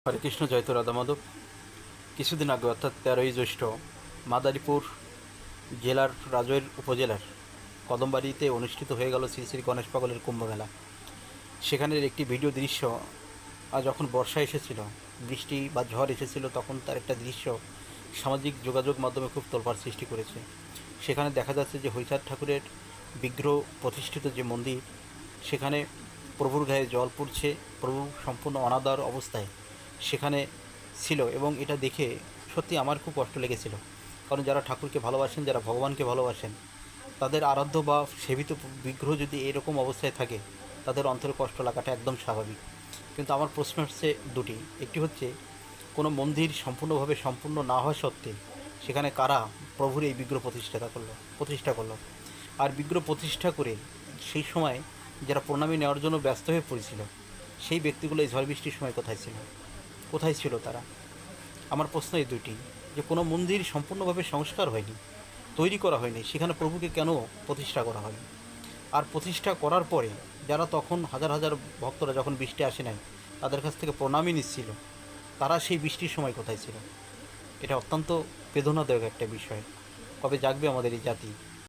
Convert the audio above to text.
হরে কৃষ্ণ, জয়তো রাধা মাধব। কিছুদিন আগে অর্থাৎ 13ই জ্যৈষ্ঠ মাদারীপুর জেলার রাজৈর উপজেলার কদমবাড়িতে অনুষ্ঠিত হয়ে গেল শ্রী শ্রী গণেশ পাগলের কুম্ভমেলা। সেখানের একটি ভিডিও দৃশ্য, আর যখন বর্ষা এসেছিল, বৃষ্টি বা ঝড় এসেছিল, তখন তার একটা দৃশ্য সামাজিক যোগাযোগ মাধ্যমে খুব তোলপাড় সৃষ্টি করেছে। সেখানে দেখা যাচ্ছে যে হরিচাঁদ ঠাকুরের বিগ্রহ প্রতিষ্ঠিত যে মন্দির, সেখানে প্রভুর গায়ে জল পড়ছে, প্রভু সম্পূর্ণ অনাদর অবস্থায় সেখানে ছিল। এবং এটা দেখে সত্যি আমার খুব কষ্ট লেগেছিল, কারণ যারা ঠাকুরকে ভালোবাসেন, যারা ভগবানকে ভালোবাসেন, তাদের আরাধ্য বা সেবিত বিগ্রহ যদি এরকম অবস্থায় থাকে, তাদের অন্তরে কষ্ট লাগাটা একদম স্বাভাবিক। কিন্তু আমার প্রশ্ন হচ্ছে দুটি। একটি হচ্ছে, কোনো মন্দির সম্পূর্ণভাবে সম্পূর্ণ না হওয়া সত্ত্বে সেখানে কারা প্রভুর এই বিগ্রহ প্রতিষ্ঠা করলো? আর বিগ্রহ প্রতিষ্ঠা করে সেই সময় যারা প্রণামী নেওয়ার জন্য ব্যস্ত হয়ে পড়েছিল, সেই ব্যক্তিগুলো এই ঝড় বৃষ্টির সময় কোথায় ছিল তারা? আমার প্রশ্ন এই দুটি, যে কোনো মন্দির সম্পূর্ণভাবে সংস্কার হয়নি, তৈরি করা হয়নি, সেখানে প্রভুকে কেন প্রতিষ্ঠা করা হয়নি? আর প্রতিষ্ঠা করার পরে যারা তখন হাজার হাজার ভক্তরা যখন বৃষ্টি আসে নাই, তাদের কাছ থেকে প্রণামী নিচ্ছিল, তারা সেই বৃষ্টির সময় কোথায় ছিল? এটা অত্যন্ত বেদনাদায়ক একটা বিষয়। কবে জাগবে আমাদের এই জাতি?